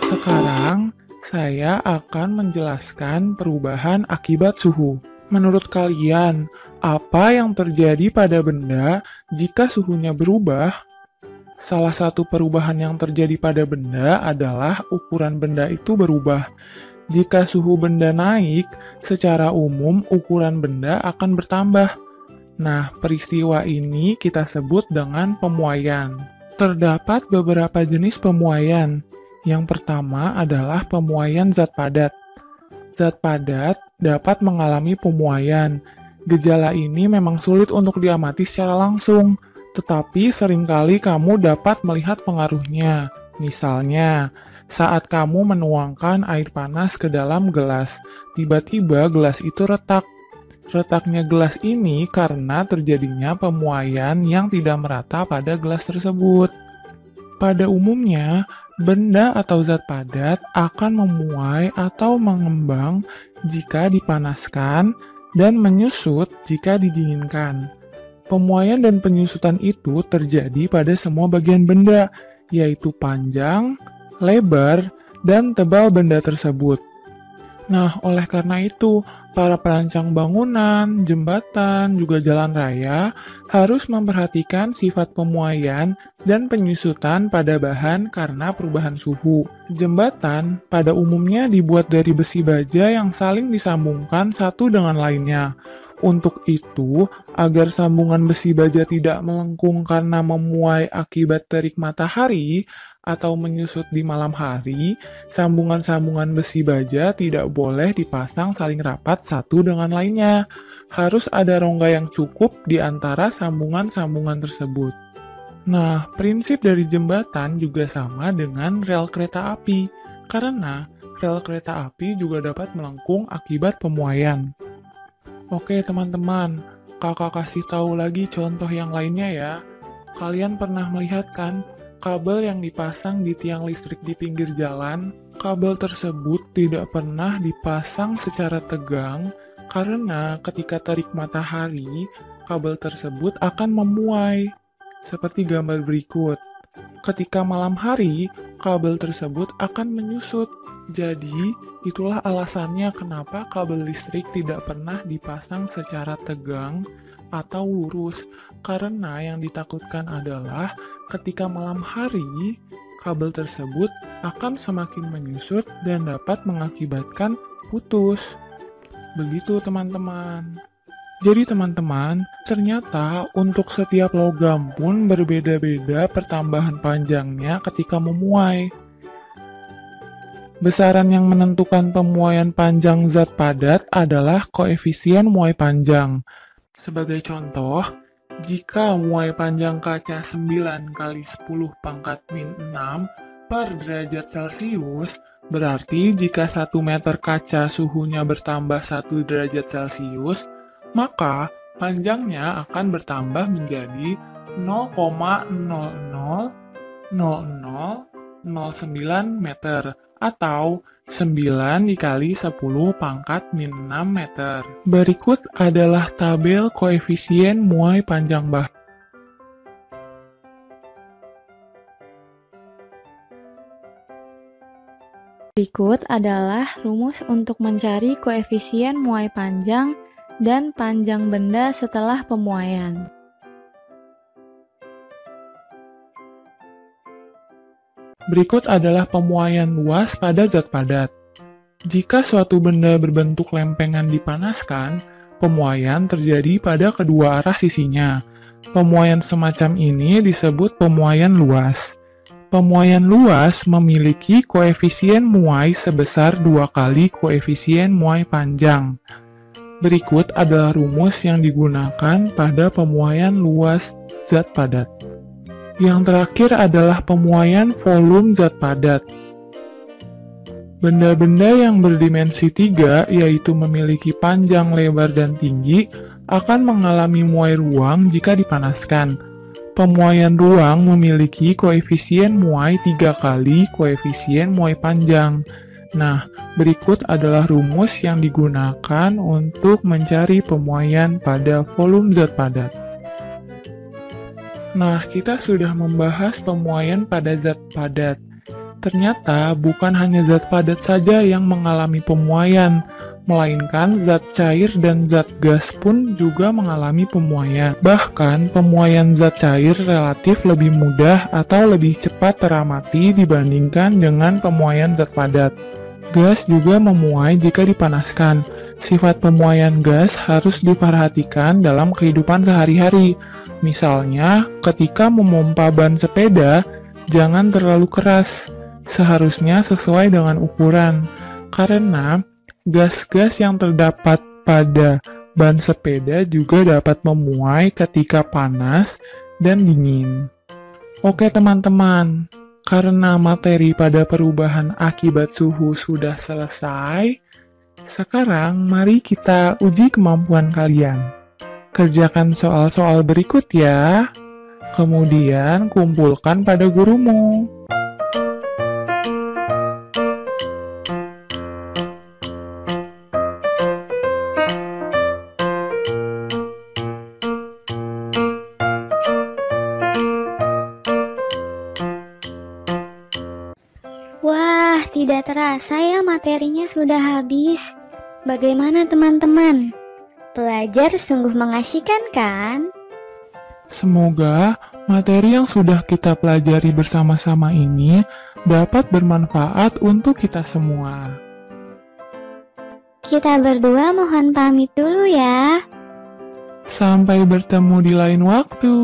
Sekarang, saya akan menjelaskan perubahan akibat suhu. Menurut kalian, apa yang terjadi pada benda jika suhunya berubah? Salah satu perubahan yang terjadi pada benda adalah ukuran benda itu berubah. Jika suhu benda naik, secara umum ukuran benda akan bertambah. Nah, peristiwa ini kita sebut dengan pemuaian. Terdapat beberapa jenis pemuaian. Yang pertama adalah pemuaian zat padat. Zat padat dapat mengalami pemuaian. Gejala ini memang sulit untuk diamati secara langsung, tetapi seringkali kamu dapat melihat pengaruhnya. Misalnya, saat kamu menuangkan air panas ke dalam gelas, tiba-tiba gelas itu retak. Retaknya gelas ini karena terjadinya pemuaian yang tidak merata pada gelas tersebut. Pada umumnya, benda atau zat padat akan memuai atau mengembang jika dipanaskan dan menyusut jika didinginkan. Pemuaian dan penyusutan itu terjadi pada semua bagian benda, yaitu panjang, lebar, dan tebal benda tersebut. Nah, oleh karena itu, para perancang bangunan, jembatan, juga jalan raya harus memperhatikan sifat pemuaian dan penyusutan pada bahan karena perubahan suhu. Jembatan pada umumnya dibuat dari besi baja yang saling disambungkan satu dengan lainnya. Untuk itu, agar sambungan besi baja tidak melengkung karena memuai akibat terik matahari atau menyusut di malam hari, sambungan-sambungan besi baja tidak boleh dipasang saling rapat satu dengan lainnya. Harus ada rongga yang cukup di antara sambungan-sambungan tersebut. Nah, prinsip dari jembatan juga sama dengan rel kereta api, karena rel kereta api juga dapat melengkung akibat pemuaian. Oke teman-teman, kakak kasih tahu lagi contoh yang lainnya ya. Kalian pernah melihat kan kabel yang dipasang di tiang listrik di pinggir jalan? Kabel tersebut tidak pernah dipasang secara tegang karena ketika terik matahari, kabel tersebut akan memuai. Seperti gambar berikut. Ketika malam hari, kabel tersebut akan menyusut. Jadi, itulah alasannya kenapa kabel listrik tidak pernah dipasang secara tegang atau lurus, karena yang ditakutkan adalah ketika malam hari, kabel tersebut akan semakin menyusut dan dapat mengakibatkan putus. Begitu teman-teman. Jadi teman-teman, ternyata untuk setiap logam pun berbeda-beda pertambahan panjangnya ketika memuai. Besaran yang menentukan pemuaian panjang zat padat adalah koefisien muai panjang. Sebagai contoh, jika muai panjang kaca 9 kali 10 pangkat min 6 per derajat Celcius, berarti jika 1 meter kaca suhunya bertambah 1 derajat Celcius, maka panjangnya akan bertambah menjadi 0,000009 meter atau 9 dikali 10 pangkat min 6 meter. Berikut adalah tabel koefisien muai panjang bahan. Berikut adalah rumus untuk mencari koefisien muai panjang dan panjang benda setelah pemuaian. Berikut adalah pemuaian luas pada zat padat. Jika suatu benda berbentuk lempengan dipanaskan, pemuaian terjadi pada kedua arah sisinya. Pemuaian semacam ini disebut pemuaian luas. Pemuaian luas memiliki koefisien muai sebesar 2 kali koefisien muai panjang. Berikut adalah rumus yang digunakan pada pemuaian luas zat padat. Yang terakhir adalah pemuaian volume zat padat. Benda-benda yang berdimensi 3, yaitu memiliki panjang, lebar, dan tinggi, akan mengalami muai ruang jika dipanaskan. Pemuaian ruang memiliki koefisien muai 3 kali koefisien muai panjang. Nah, berikut adalah rumus yang digunakan untuk mencari pemuaian pada volume zat padat. Nah, kita sudah membahas pemuaian pada zat padat. Ternyata bukan hanya zat padat saja yang mengalami pemuaian, melainkan zat cair dan zat gas pun juga mengalami pemuaian. Bahkan, pemuaian zat cair relatif lebih mudah atau lebih cepat teramati dibandingkan dengan pemuaian zat padat. Gas juga memuai jika dipanaskan. Sifat pemuaian gas harus diperhatikan dalam kehidupan sehari-hari. Misalnya, ketika memompa ban sepeda, jangan terlalu keras. Seharusnya sesuai dengan ukuran, karena gas-gas yang terdapat pada ban sepeda juga dapat memuai ketika panas dan dingin. Oke teman-teman, karena materi pada perubahan akibat suhu sudah selesai, sekarang mari kita uji kemampuan kalian. Kerjakan soal-soal berikut ya, kemudian kumpulkan pada gurumu. Wah, tidak terasa ya materinya sudah habis. Bagaimana teman-teman? Belajar sungguh mengasyikan kan? Semoga materi yang sudah kita pelajari bersama-sama ini dapat bermanfaat untuk kita semua. Kita berdua mohon pamit dulu ya. Sampai bertemu di lain waktu.